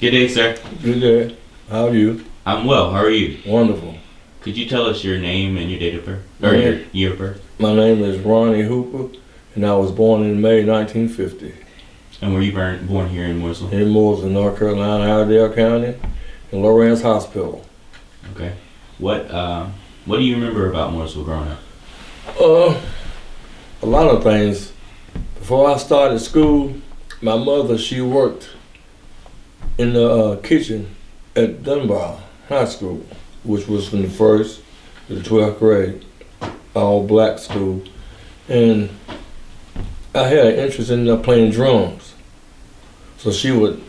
Good day, sir. Good day. How are you? I'm well. How are you? Wonderful. Could you tell us your name and your date of birth? Or your year of birth? My name is Ronnie Hooper, and I was born in May 1950 And were you born here in Mooresville? in Mooresville, North Carolina, Iredell County, in Lawrence Hospital. Okay. What do you remember about Mooresville growing up? A lot of things. Before I started school, my mother, she worked in the kitchen at Dunbar High School, which was from the 1st to the 12th grade, all black school. And I had an interest in playing drums. So she would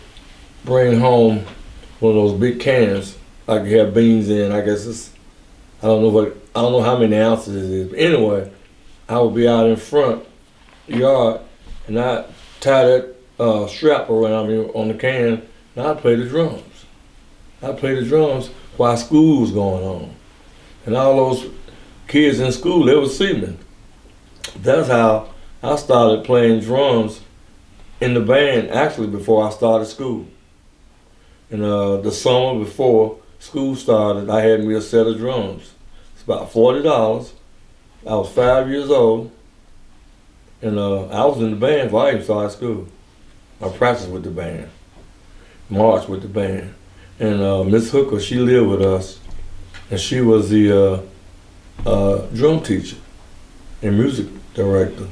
bring home one of those big cans I could have beans in. I guess I don't know how many ounces it is. But anyway, I would be out in front yard and I tie that strap around me on the can and I'd play the drums. I played the drums while school was going on. And all those kids in school, they would see me. That's how I started playing drums in the band, actually before I started school. And the summer before school started, I had me a set of drums. It's about $40. I was 5 years old, and I was in the band before I even started school. I practiced with the band, marched with the band. And Miss Hooker, she lived with us, and she was the drum teacher and music director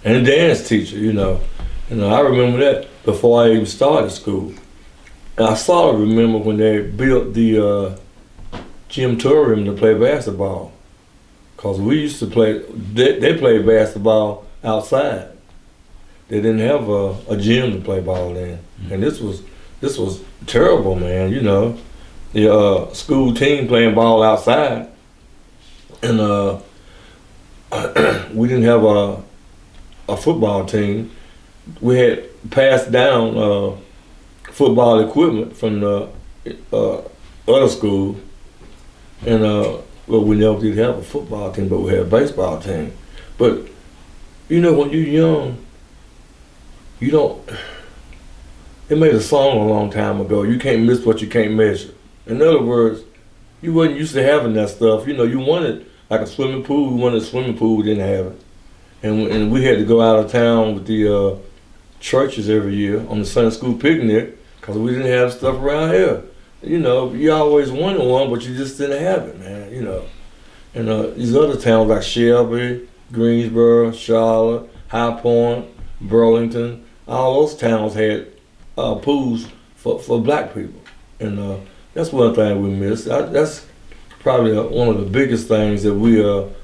and dance teacher, you know. And I remember that before I even started school. And I sort of remember when they built the gymnasium to play basketball, because we used to play, they played basketball outside. They didn't have a gym to play ball in. And this was terrible, man, you know. The school team playing ball outside. And we didn't have a football team. We had passed down football equipment from the other school. And well, we never did have a football team, but we had a baseball team. But, you know, when you're young, you don't, they made a song a long time ago, you can't miss what you can't measure. In other words, you wasn't used to having that stuff. You know, you wanted like a swimming pool, we wanted a swimming pool, we didn't have it. And we had to go out of town with the churches every year on the Sunday school picnic, because we didn't have stuff around here. You know, you always wanted one, but you just didn't have it, man, you know. And these other towns like Shelby, Greensboro, Charlotte, High Point, Burlington, all those towns had pools for black people. And that's one thing we miss. That's probably one of the biggest things that we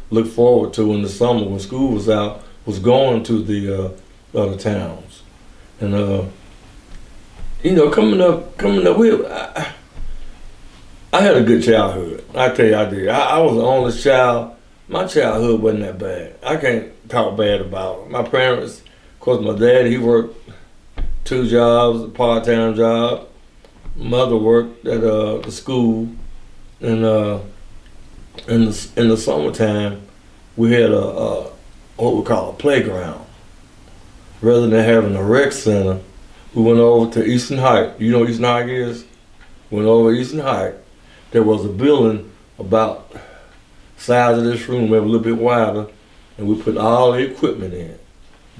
look forward to in the summer when school was out, was going to the other towns. And you know, coming up, I had a good childhood. I tell you, I did. I was the only child. My childhood wasn't that bad. I can't talk bad about it. My parents, of course, my dad, he worked 2 jobs, a part-time job. Mother worked at the school. And in the summertime, we had what we call a playground. Rather than having a rec center, we went over to Eastern Heights. You know what Eastern Heights is? Went over to Eastern Heights. There was a building about the size of this room, maybe a little bit wider, and we put all the equipment in.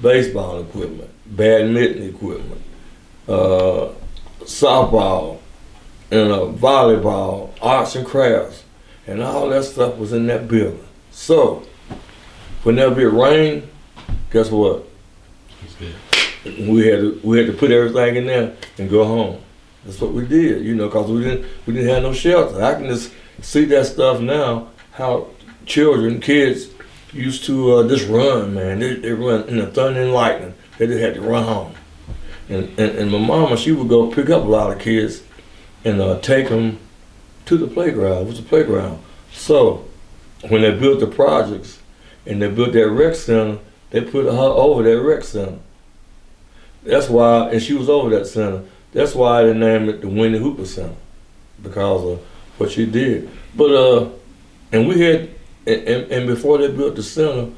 Baseball equipment, badminton equipment, softball, and volleyball, arts and crafts, and all that stuff was in that building. So, whenever it rained, guess what? We had to put everything in there and go home. That's what we did, you know, because we didn't have no shelter. I can just see that stuff now, how kids used to just run, man. They run in the thunder and lightning. They just had to run home. And my mama, she would go pick up a lot of kids and take them to the playground. It was a playground. So when they built the projects and they built that rec center, they put her over that rec center. That's why, and she was over that center. That's why they named it the Ronnie Hooper Center, because of what she did. But and we had, and before they built the center,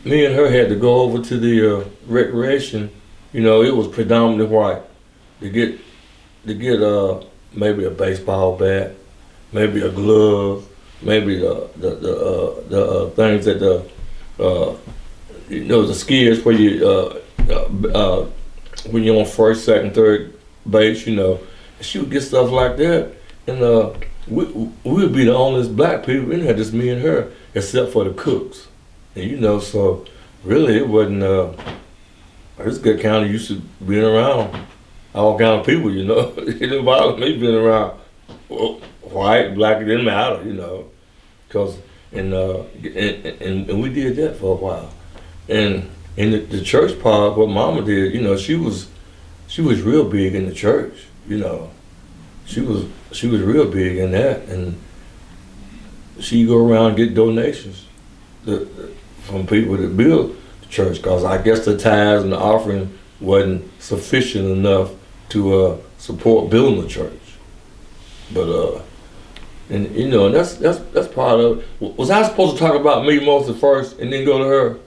me and her had to go over to the recreation. You know, it was predominantly white. To get to get maybe a baseball bat, maybe a glove, maybe the things that the skiers where you when you're on first, second, third base, she would get stuff like that, and we would be the only black people in there, just me and her, except for the cooks, and so really it wasn't. This good county used to being around all kind of people, It didn't bother me being around white, black, it didn't matter, because and we did that for a while, and in the church part, what Mama did, she was real big in the church, she was real big in that, and she'd go around and get donations from people that build the church, because I guess the tithes and the offering wasn't sufficient enough to support building the church. But and that's part of it. Was I supposed to talk about me mostly first and then go to her?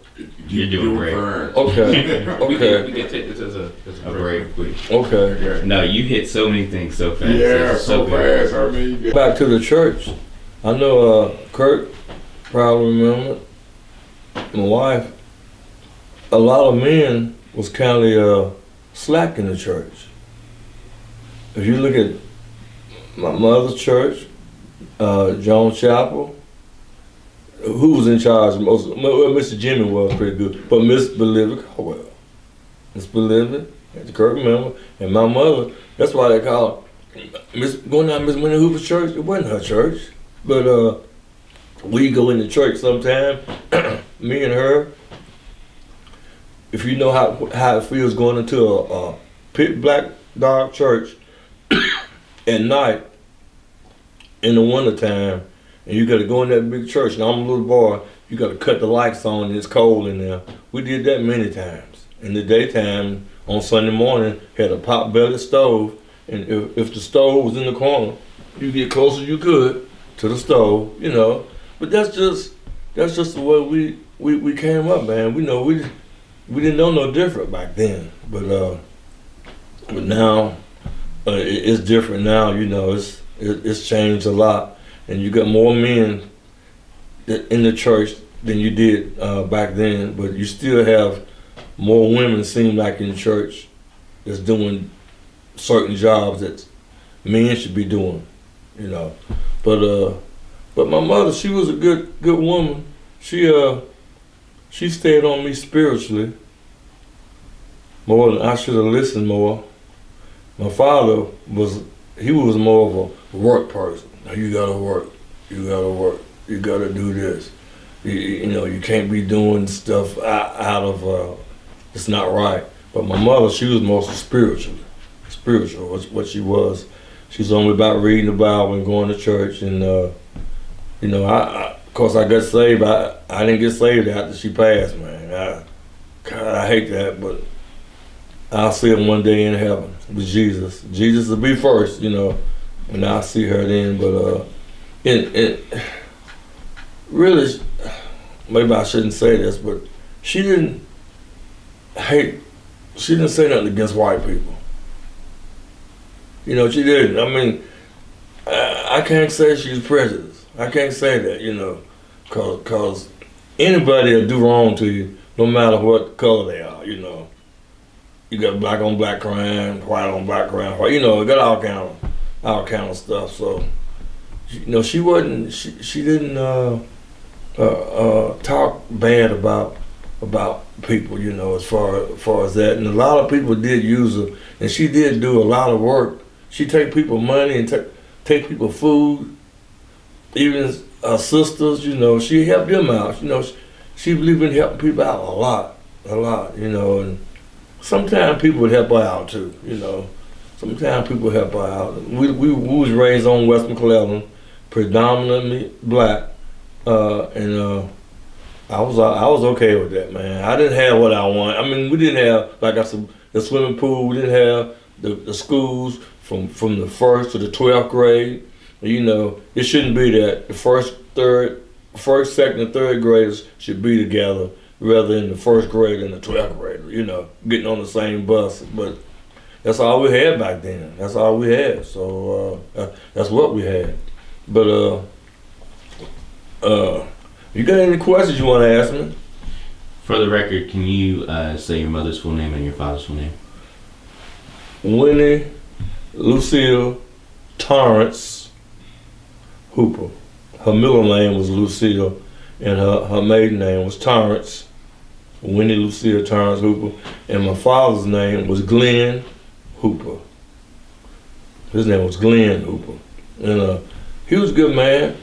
You're doing great. Okay. We can take this as a break. Okay. No, you hit so many things so fast. Yeah, so good. fast. I mean, Back to the church. I know Kurt probably remember my wife. A lot of men was kind of slack in the church. If you look at my mother's church, Jones Chapel, who was in charge most? Well, Mr. Jimmy was pretty good, but Miss Bolivia Caldwell, Miss Bolivia, the Kurt member, and my mother. That's why they call going down Miss Ronnie Hooper's church. It wasn't her church, but we go into church sometime. Me and her. If you know how it feels going into a pit black dark church at night in the wintertime, and you gotta go in that big church, and I'm a little boy, you gotta cut the lights on and it's cold in there. We did that many times. In the daytime, on Sunday morning, had a pot belly stove, and if the stove was in the corner, you get closer you could to the stove, But that's just the way we came up, man. We didn't know no different back then, but now it's different now. It's changed a lot, and you got more men in the church than you did back then. But you still have more women, seem like, in the church that's doing certain jobs that men should be doing. But my mother, she was a good woman. She stayed on me spiritually more than I should have listened more. My father was more of a work person. Now you gotta work, you gotta do this. You can't be doing stuff out of, it's not right. But my mother, she was mostly spiritual, what she was. She's only about reading the Bible and going to church, and of course I got saved. I didn't get saved after she passed, man. I hate that, but I'll see her one day in heaven with Jesus. Jesus will be first, and I'll see her then. But it really, maybe I shouldn't say this, but she didn't say nothing against white people. She didn't. I mean, I can't say she's prejudiced. I can't say that, cause anybody will do wrong to you, no matter what color they are, You got black on black crime, white on black crime, it got all kind of stuff. So, she wasn't. She didn't talk bad about people, as far as that. And a lot of people did use her, and she did do a lot of work. She take people money and take people food. Even her sisters, she helped them out. She believed in helping people out a lot, and sometimes people would help her out too, Sometimes people help her out. We was raised on West McClellan, predominantly black, and I was okay with that, man. I didn't have what I wanted. I mean, we didn't have, like I said, the swimming pool. We didn't have the schools from the 1st to the 12th grade. It shouldn't be that. The first, second, and third graders should be together rather than the first grade and the 12th grader, getting on the same bus. But that's all we had back then. That's all we had. So that's what we had. But you got any questions you want to ask me? For the record, can you say your mother's full name and your father's full name? Winnie Lucille Torrance Hooper. Her middle name was Lucille, and her maiden name was Torrance. Winnie Lucille Torrance Hooper. And my father's name was Glenn Hooper. His name was Glenn Hooper. And he was a good man.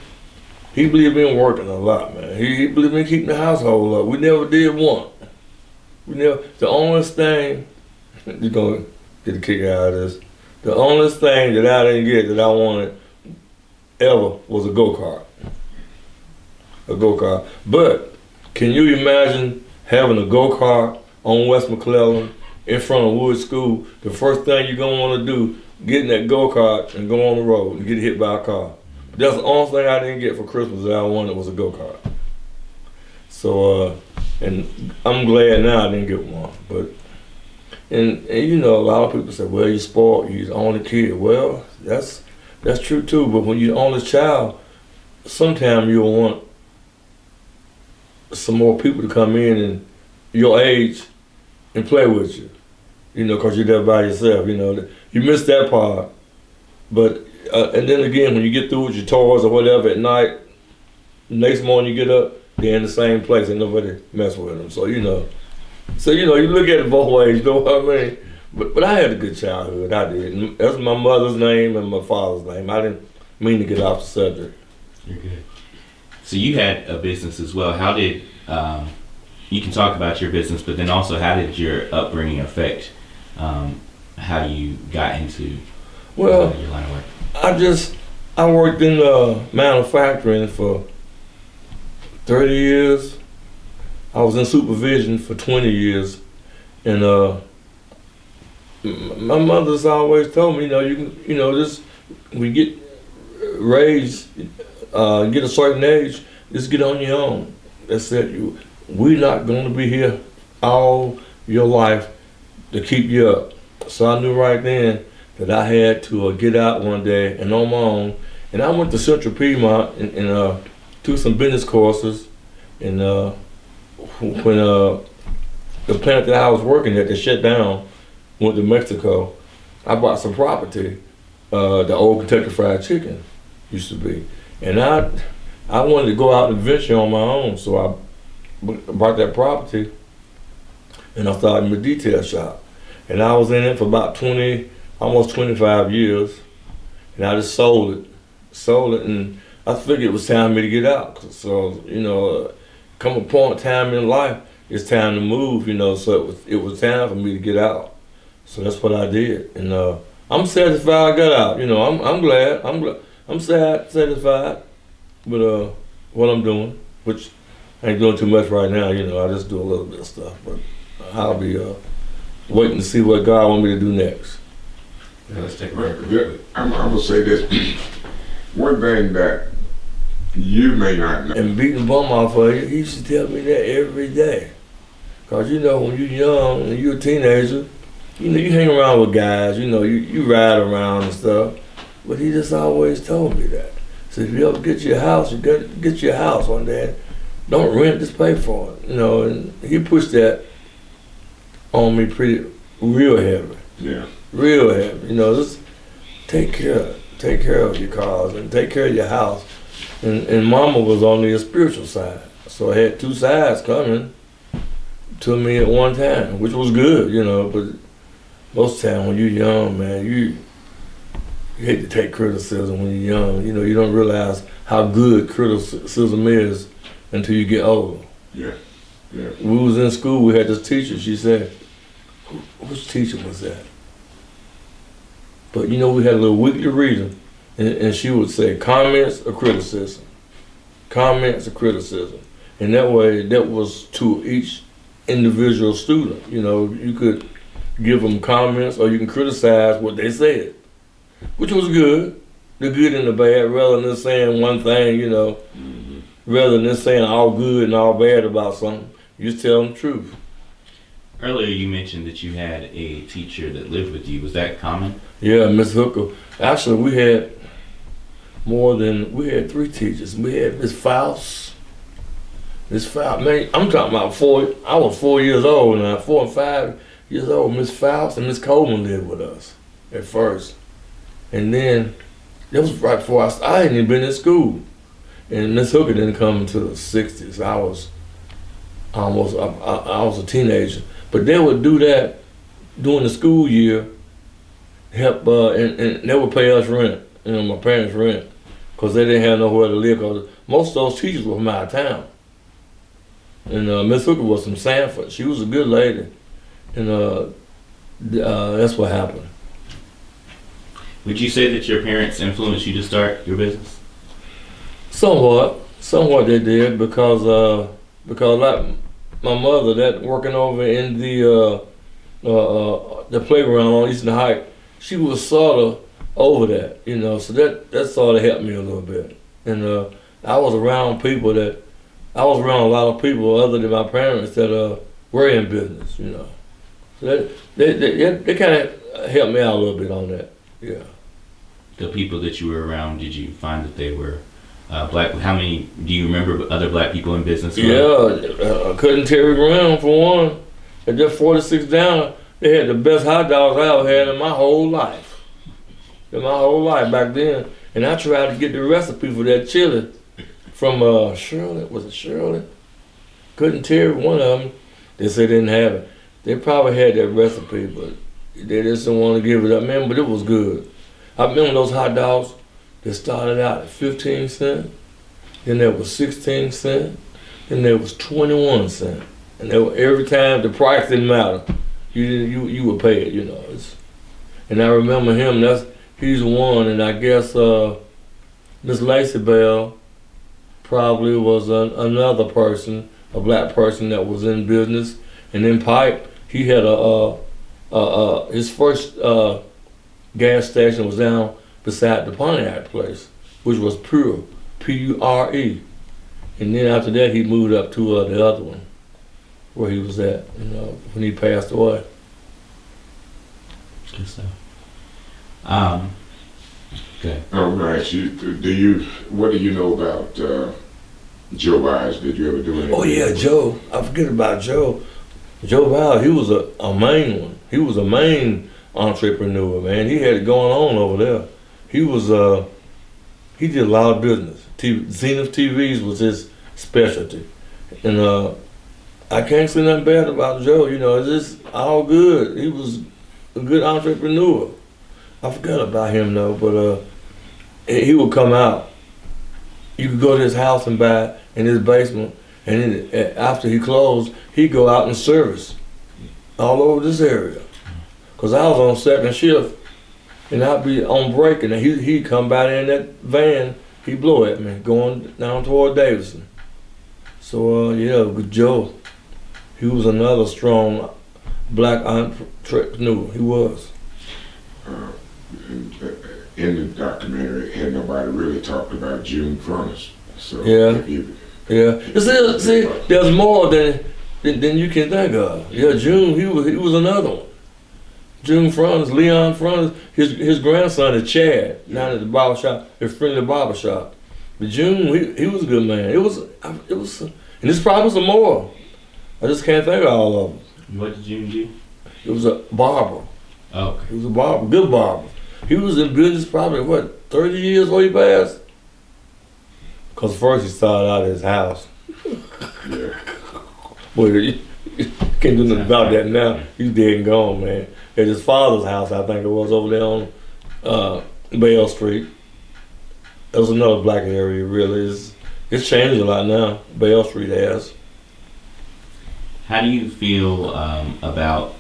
He believed in working a lot, man. He believed in keeping the household up. We never did one. The only thing, you're gonna get a kick out of this, the only thing that I didn't get that I wanted ever was a go-kart. A go-kart. But can you imagine having a go-kart on West McClellan in front of Wood School? The first thing you're gonna wanna do, get in that go-kart and go on the road and get hit by a car. That's the only thing I didn't get for Christmas that I wanted was a go-kart. So, and I'm glad now I didn't get one. But, and you know, a lot of people say, well, you're spoiled, you're the only kid. Well, that's true too, but when you're the only child, sometimes you'll want some more people to come in and your age and play with you, you know, because you're there by yourself, you know. You miss that part, but and then again, when you get through with your toys or whatever at night, next morning you get up, they're in the same place and nobody mess with them. So you know, you look at it both ways. You know what I mean? But I had a good childhood. I did. And that's my mother's name and my father's name. I didn't mean to get off the subject. You're good. So you had a business as well. How did you can talk about your business, but then also how did your upbringing affect how you got into your line of work? I worked in manufacturing for 30 years. I was in supervision for 20 years. And my mother's always told me, just we get raised, get a certain age, just get on your own. That's it. We're not going to be here all your life to keep you up. So I knew right then that I had to get out one day and on my own. And I went to Central Piedmont and took some business courses. And when the plant that I was working at, they shut down, went to Mexico, I bought some property, the old Kentucky Fried Chicken used to be. And I wanted to go out and venture on my own, so I bought that property and I started my detail shop. And I was in it for about almost 25 years, and I just sold it, and I figured it was time for me to get out. So, come a point in time in life, it's time to move, so it was time for me to get out. So that's what I did, and I'm satisfied I got out. I'm glad, I'm satisfied with what I'm doing, which I ain't doing too much right now, I just do a little bit of stuff, but I'll be waiting to see what God wants me to do next. Yeah, let's take a break. I'm going to say this. One thing that you may not know. And beating the bum off of you, he used to tell me that every day. Because, when you're young and you're a teenager, you hang around with guys, you ride around and stuff. But he just always told me that. So if you ever get your house, you got to get your house one day. Don't rent, just pay for it. And he pushed that on me real heavy. Yeah. Real heavy. Just take care of your cars and take care of your house. And Mama was on the spiritual side. So I had two sides coming to me at one time, which was good, but most time when you're young, man, you hate to take criticism when you're young. You don't realize how good criticism is until you get older. Yeah. Yeah. We was in school, we had this teacher, she said, which teacher was that? But we had a little weekly reading, and she would say comments or criticism. Comments or criticism. And that way, that was to each individual student. You could give them comments or you can criticize what they said, which was good. The good and the bad, rather than saying one thing, rather than saying all good and all bad about something, you just tell them the truth. Earlier you mentioned that you had a teacher that lived with you. Was that common? Yeah, Miss Hooker. Actually, we had three teachers. We had Miss Faust. Miss Faust, man, I'm talking about I was 4 years old now, 4 and 5 years old. Miss Faust and Miss Coleman lived with us at first. And then, that was right before I hadn't even been in school. And Miss Hooker didn't come until the 60s. I was a teenager. But they would do that during the school year, help, and they would pay us rent, my parents' rent, because they didn't have nowhere to live. Cause most of those teachers were from out of town. And Miss Hooker was from Sanford. She was a good lady. And that's what happened. Would you say that your parents influenced you to start your business? Somewhat they did, because like my mother, that working over in the playground on Eastern Heights, she was sort of over that, so that sort of helped me a little bit. And I was around a lot of people other than my parents that were in business, So they kind of helped me out a little bit on that, yeah. The people that you were around, did you find that they were black? How many, do you remember other black people in business? Yeah, Cutting Terry Graham for one. At that 46 down, they had the best hot dogs I ever had in my whole life. Back then. And I tried to get the recipe for that chili from Shirley. Was it Shirley? Cutting Terry, one of them. They said they didn't have it. They probably had that recipe, but they just didn't want to give it up, man. But it was good. I remember those hot dogs. They started out at 15 cents, then there was 16 cents, then there was 21 cents. And every time the price didn't matter, you would pay it, And I remember him, he's one, and I guess Miss Lacey Bell probably was another person, a black person that was in business. And then Pipe, he had his first gas station was down beside the Pontiac place, which was Pure, P-U-R-E. And then after that, he moved up to the other one, where he was at, when he passed away. Good stuff. Okay. I want to ask you, what do you know about Joe Wise? Did you ever do anything? Oh yeah, Joe. I forget about Joe. Joe Wise, he was a main one. He was a main entrepreneur, man. He had it going on over there. He did a lot of business. Zenith TVs was his specialty. And I can't say nothing bad about Joe, it's just all good. He was a good entrepreneur. I forgot about him though, but he would come out. You could go to his house and buy in his basement, and then after he closed, he'd go out and service all over this area. Cause I was on second shift, and I'd be on break, and he'd come by in that van, he'd blow at me, going down toward Davidson. So yeah, with Joe, he was another strong black entrepreneur, he was. In the documentary, had nobody really talked about June Furnace. So yeah. See, there's more than you can think of. Yeah, June, he was another one. June Furnace, Leon Furnace, his grandson is Chad, down at the barber shop, his friendly barber shop. But June, he was a good man. It was, and there's probably some more. I just can't think of all of them. What did June do? He was a barber. Oh, okay. He was a barber, good barber. He was in business probably, 30 years before he passed? Because first he started out at his house. Yeah. Boy, you can't do nothing about that now. He's dead and gone, man. At his father's house, I think it was, over there on Bell Street. That was another black area, really. It's changed a lot now. Bell Street has. How do you feel about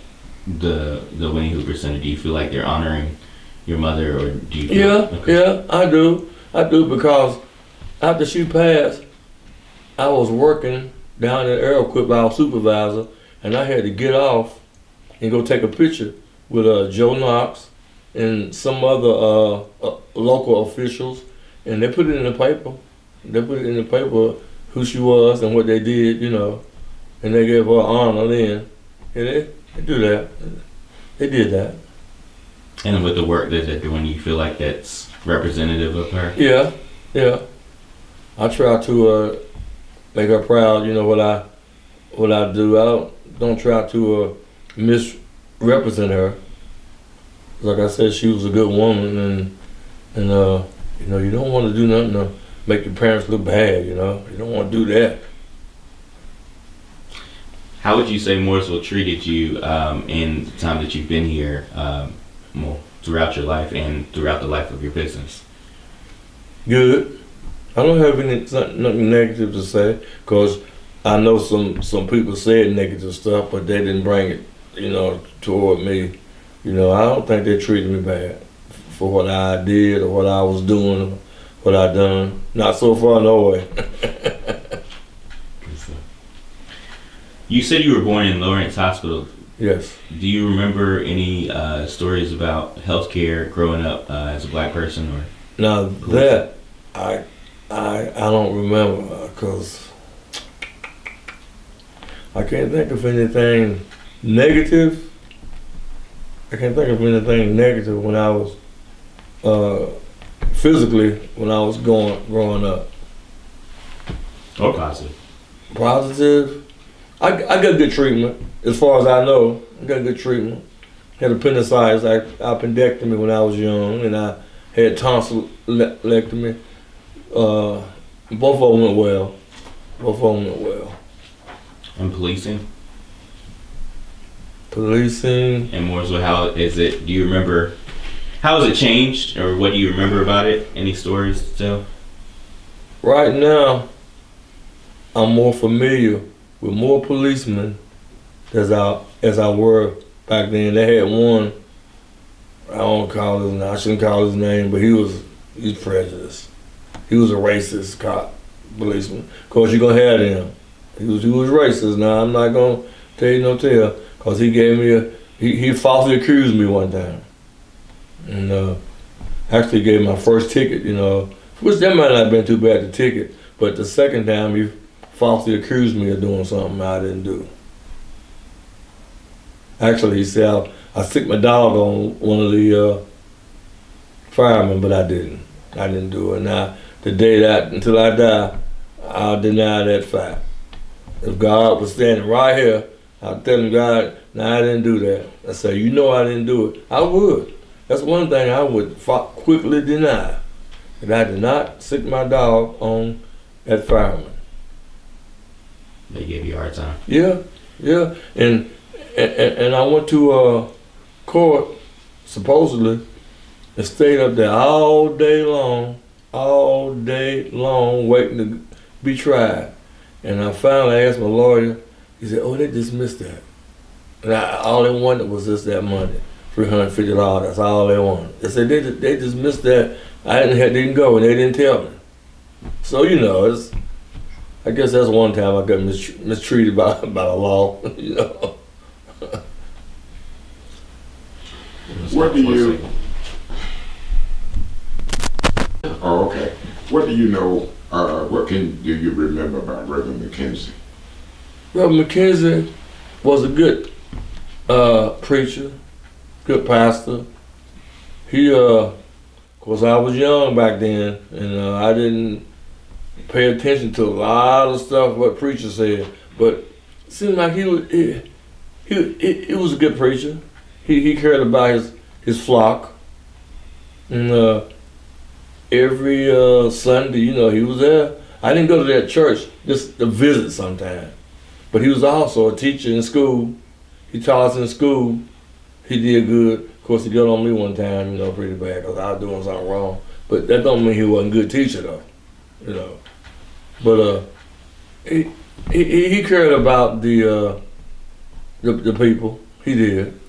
the Winnie Hooper Center? Do you feel like they're honoring your mother, or do you feel Yeah, I do. I do, because after she passed, I was working down at Aeroquip by our supervisor, and I had to get off and go take a picture with Joe Knox and some other local officials, and they put it in the paper. They put it in the paper who she was and what they did, and they gave her honor then. Yeah, they do that. They did that. And with the work that they're doing, you feel like that's representative of her? Yeah, yeah. I try to make her proud. You know what I do. I don't try to misrepresent her. Like I said, she was a good woman, and you know, you don't want to do nothing to make your parents look bad. You know, you don't want to do that. How would you say Mooresville treated you in the time that you've been here, well, throughout your life and throughout the life of your business? Good. I don't have nothing negative to say, because I know some people said negative stuff, but they didn't bring it, you know, toward me. You know, I don't think they treated me bad for what I did or what I was doing, or what I done. Not so far, no way. You said you were born in Lawrence Hospital. Yes. Do you remember any stories about healthcare growing up as a black person, or? Now that I don't remember, because I can't think of anything negative. I can't think of anything negative when I was physically when I was growing up. Or positive? Positive. I got good treatment, as far as I know. I got good treatment. Had appendicitis, appendectomy when I was young, and I had tonsillectomy. Both of them went well. Both of them went well. And policing? Policing. And Mooresville, how is it? Do you remember? How has it changed, or what do you remember about it? Any stories to tell? Right now, I'm more familiar with more policemen as I were back then. They had one. I shouldn't call his name, but he's prejudiced. He was a racist policeman. Of course, you're gonna have them. He was racist. Now I'm not gonna tell you no tale, cause he gave me he falsely accused me one time, and actually gave my first ticket. You know, which that might not have been too bad, the ticket, but the second time he falsely accused me of doing something I didn't do. Actually, he said I sicked my dog on one of the firemen, but I didn't. I didn't do it. Now, the day that, until I die, I'll deny that fact. If God was standing right here, I'll tell him, God, no, I didn't do that. I say, you know I didn't do it. I would. That's one thing I would quickly deny, that I did not sick my dog on that fireman. They gave you a hard time. Yeah, yeah. And I went to court, supposedly, and stayed up there all day long, waiting to be tried. And I finally asked my lawyer. He said, "Oh, they dismissed that." And all they wanted was just that money, $350. That's all they wanted. They said they dismissed that. I didn't go, and they didn't tell me. So you know, I guess that's one time I got mistreated by a law. You know. What do you? Oh, okay. What do you know? Do you remember about Reverend McKenzie? Reverend McKenzie was a good preacher, good pastor. He, of course, I was young back then, and I didn't pay attention to a lot of stuff what preacher said. But it seemed like he was a good preacher. He cared about his flock, and every Sunday, you know, he was there. I didn't go to that church just to visit sometime, but he was also a teacher in school. He taught us in school. He did good. Of course, he got on me one time, you know, pretty bad, because I was doing something wrong. But that don't mean he wasn't a good teacher, though, you know. But he cared about the people. He did.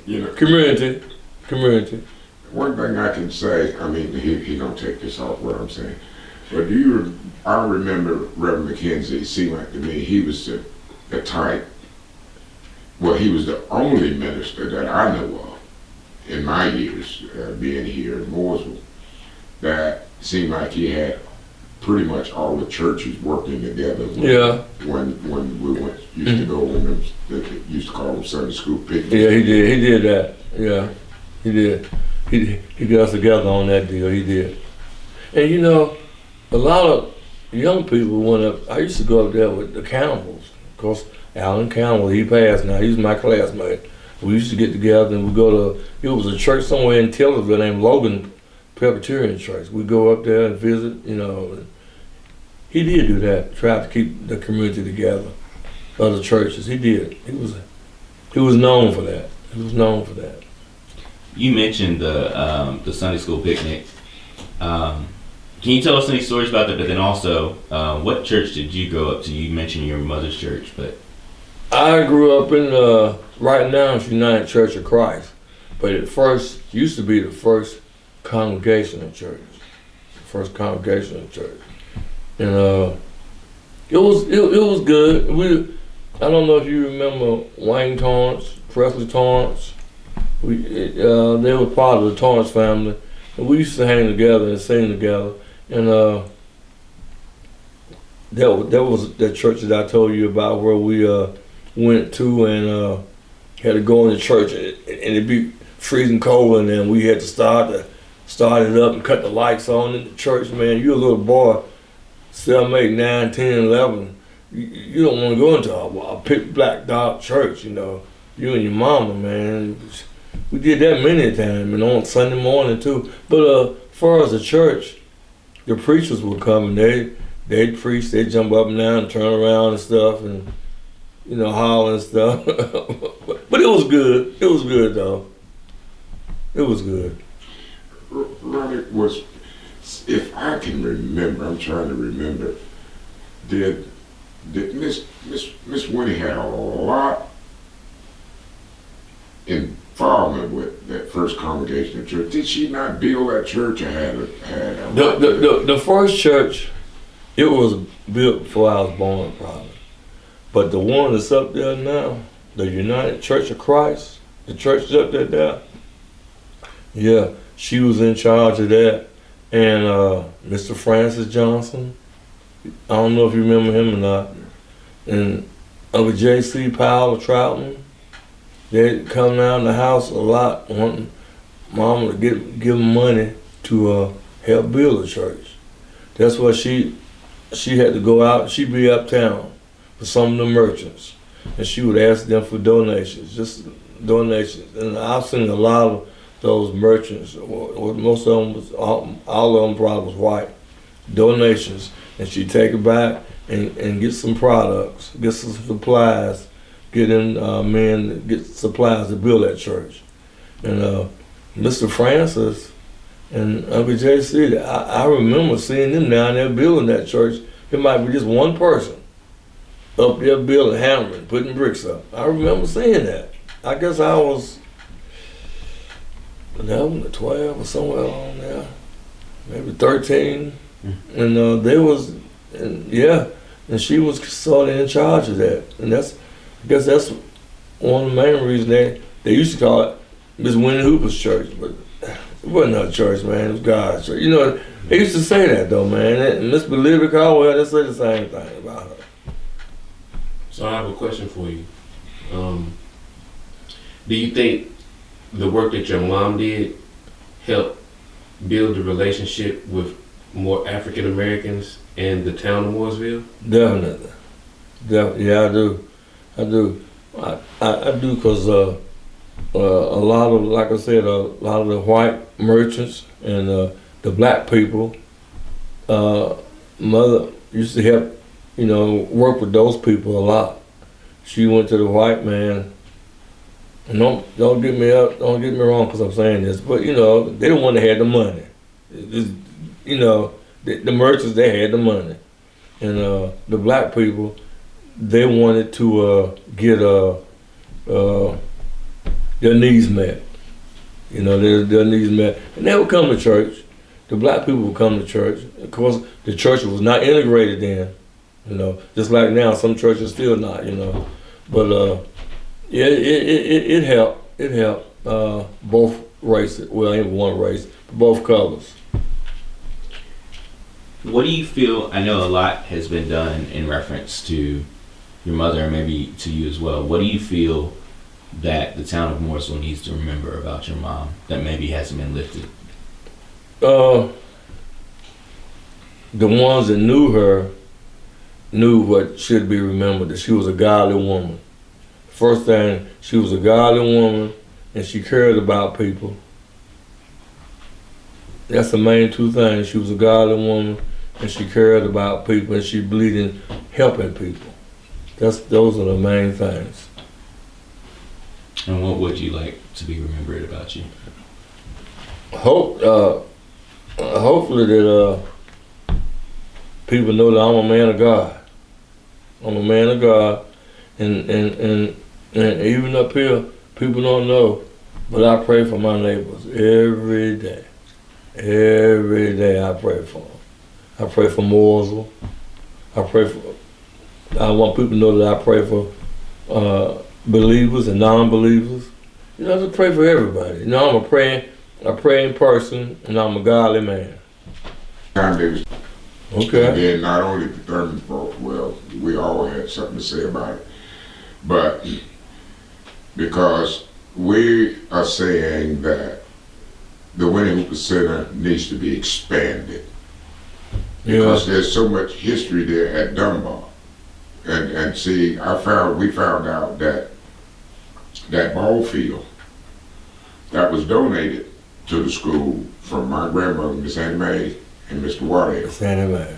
You know, Community. one thing I can say, I mean, he don't take this off what I'm saying, but I remember Reverend McKenzie. It seemed like to me he was the type. Well, he was the only minister that I know of in my years being here in Mooresville that seemed like he had pretty much all the churches working together. When we used to go when they used to call them Sunday school picnics. Yeah, he did. He did that. Yeah, he did. He got us together on that deal. He did. And you know, a lot of young people went up. I used to go up there with the Campbells. Of course, Alan Campbell, he passed now. He was my classmate. We used to get together and we go to, it was a church somewhere in Taylorsville named Logan Presbyterian Church. We go up there and visit, you know. He did do that, tried to keep the community together, other churches. He did. He was known for that. He was known for that. You mentioned the Sunday school picnic. Can you tell us any stories about that? But then also, what church did you go up to? You mentioned your mother's church, but I grew up in right now it's United Church of Christ, but it first used to be the first congregational church, and it was good. I don't know if you remember Wayne Torrance, Presley Torrance. They were part of the Torrance family, and we used to hang together and sing together. And that was the church that I told you about, where we went to and had to go in the church, and it'd be freezing cold, and then we had to start it up and cut the lights on in the church. Man, you're a little boy, 7, 8, 9, 10, 11. You don't want to go into a pitch black dark church, you know. You and your mama, man. We did that many times, and on Sunday morning too. But as far as the church, the preachers would come and they'd preach, they'd jump up and down and turn around and stuff, and you know, holler and stuff. But it was good. It was good though. It was good. Ronnie, if I can remember, I'm trying to remember, did Miss Winnie had a lot involvement with that first congregational church? Did she not build that church or had the first church, it was built before I was born probably. But the one that's up there now, the United Church of Christ, the church up there, yeah, she was in charge of that. And Mr. Francis Johnson, I don't know if you remember him or not, and Uncle J.C. Powell of Troutman, they'd come down the house a lot wanting Mama to give them money to help build a church. That's why she had to go out, she'd be uptown for some of the merchants, and she would ask them for donations, just donations. And I've seen a lot of those merchants, most of them was, all of them probably was white, donations, and she'd take it back and get some products, get some supplies, get in men, get supplies to build that church. And Mr. Francis and Uncle J.C., I remember seeing them down there building that church. It might be just one person up there building, hammering, putting bricks up. I remember seeing that. I guess I was 11 or 12 or somewhere along there, maybe 13. And they was, and she was sort of in charge of that. And I guess that's one of the main reasons they used to call it Miss Ronnie Hooper's church, but it wasn't her church, man, it was God's church. You know, they used to say that though, man. And Miss Bolivia Caldwell, they say the same thing about her. So I have a question for you. Do you think the work that your mom did helped build the relationship with more African Americans in the town of Mooresville? Definitely. Yeah, I do. I do, because a lot of, like I said, a lot of the white merchants and the black people, mother used to help, you know, work with those people a lot. She went to the white man, and don't get me wrong because I'm saying this, but you know, they the one that had the money. You know, the merchants, they had the money, and the black people, they wanted to get their needs met. You know, their needs met, and they would come to church. The black people would come to church. Of course, the church was not integrated then. You know, just like now, some churches still not. You know, but yeah, it helped. It helped both races. Well, ain't one race, but both colors. What do you feel? I know a lot has been done in reference to your mother and maybe to you as well. What do you feel that the town of Mooresville needs to remember about your mom that maybe hasn't been lifted? The ones that knew her knew what should be remembered, that she was a godly woman. First thing, she was a godly woman and she cared about people. That's the main two things. She was a godly woman and she cared about people and she believed in helping people. Those are the main things. And what would you like to be remembered about you? Hopefully that people know that I'm a man of God. I'm a man of God, and even up here, people don't know, but I pray for my neighbors every day. Every day I pray for them. I pray for Mooresville. I want people to know that I pray for believers and non-believers. You know, I just pray for everybody. You know, I'm a praying person, and I'm a godly man. And Okay. then not only the Thurman folk, well, we all had something to say about it, but because we are saying that the Ronnie Hooper Center needs to be expanded. Because there's so much history there at Dunbar. And see, we found out that that ball field that was donated to the school from my grandmother, Miss Annie Mae, and Mr. Waterhill. Sandy man.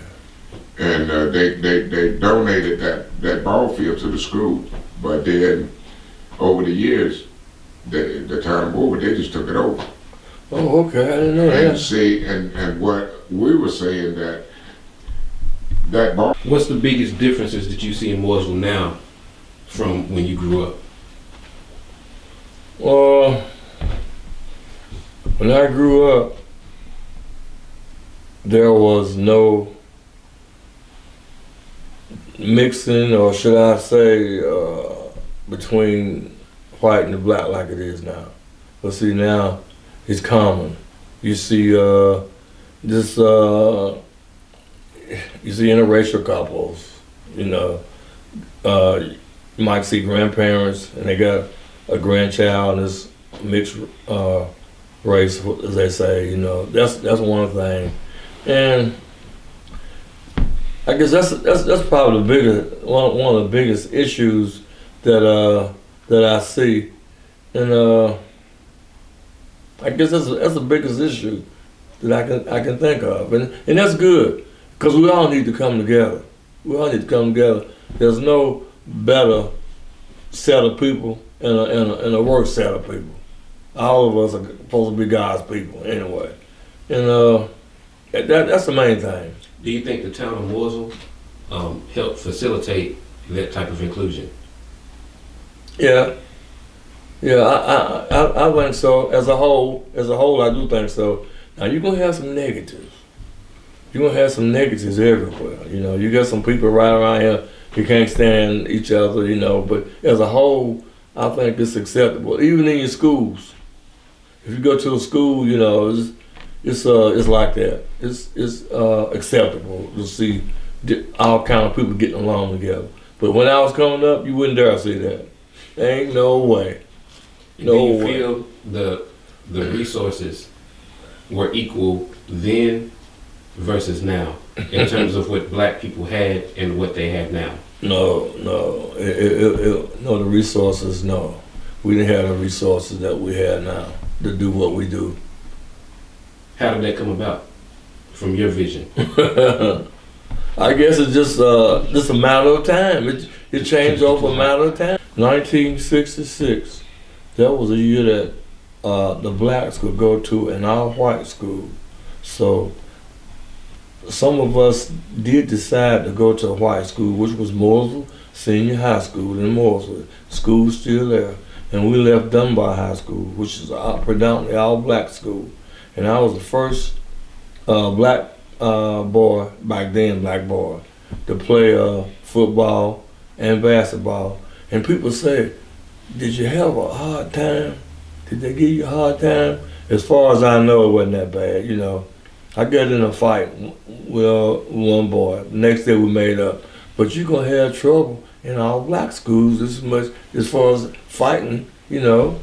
And they donated that ball field to the school. But then, over the years, the town of Mooresville, they just took it over. Oh, okay. I didn't know And that. see, and what we were saying that ball. What's the biggest differences that you see in Mooresville now from when you grew up? When I grew up, there was no mixing, or should I say, between white and the black like it is now. But see, now it's common. You see you see interracial couples, you know. You might see grandparents and they got a grandchild and it's mixed race, as they say, you know. That's one thing. And I guess that's probably one of the biggest issues that I see. And I guess that's the biggest issue that I can think of. And that's good. Because we all need to come together. We all need to come together. There's no better set of people and a worse set of people. All of us are supposed to be God's people anyway. And that's the main thing. Do you think the town of Mooresville helped facilitate that type of inclusion? Yeah. I think so. As a whole, I do think so. Now you're gonna have some negatives. You're gonna have some negatives everywhere. You know, you got some people right around here who can't stand each other. You know, but as a whole, I think it's acceptable. Even in your schools, if you go to a school, you know, it's like that. It's acceptable to see all kind of people getting along together. But when I was coming up, you wouldn't dare see that. Ain't no way. No Do you way. feel the resources were equal then versus now in terms of what black people had and what they have now? No. No, the resources, no. We didn't have the resources that we have now to do what we do. How did that come about from your vision? I guess it's just a matter of time. It changed over a matter of time. 1966, that was a year that the blacks could go to an all-white school. So some of us did decide to go to a white school, which was Mooresville Senior High School in Mooresville. School's still there. And we left Dunbar High School, which is a predominantly all-black school. And I was the first black boy, back then black boy, to play football and basketball. And people say, did you have a hard time? Did they give you a hard time? As far as I know, it wasn't that bad, you know. I got in a fight with one boy. Next day we made up. But you're gonna have trouble in all black schools as much as far as fighting, you know.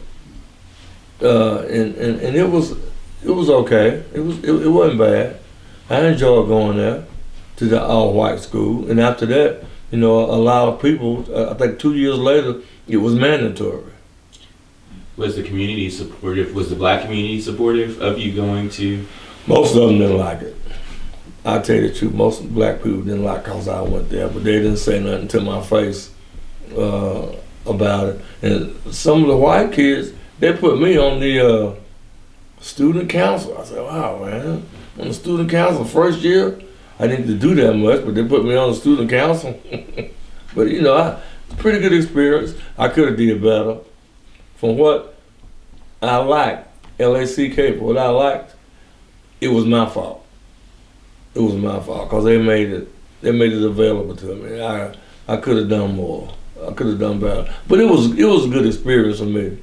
And it was okay. It wasn't bad. I enjoyed going there to the all white school. And after that, you know, a lot of people, I think 2 years later, it was mandatory. Was the community supportive? Was the black community supportive of you going to? Most of them didn't like it. I tell you the truth, most black people didn't like cause I went there, but they didn't say nothing to my face about it. And some of the white kids, they put me on the student council. I said, wow, man, on the student council first year, I didn't do that much, but they put me on the student council. But you know, it's a pretty good experience. I could have did better. From what I liked, LACK, for what I liked, it was my fault. It was my fault because they made it available to me. I could have done more. I could have done better. But it was a good experience for me.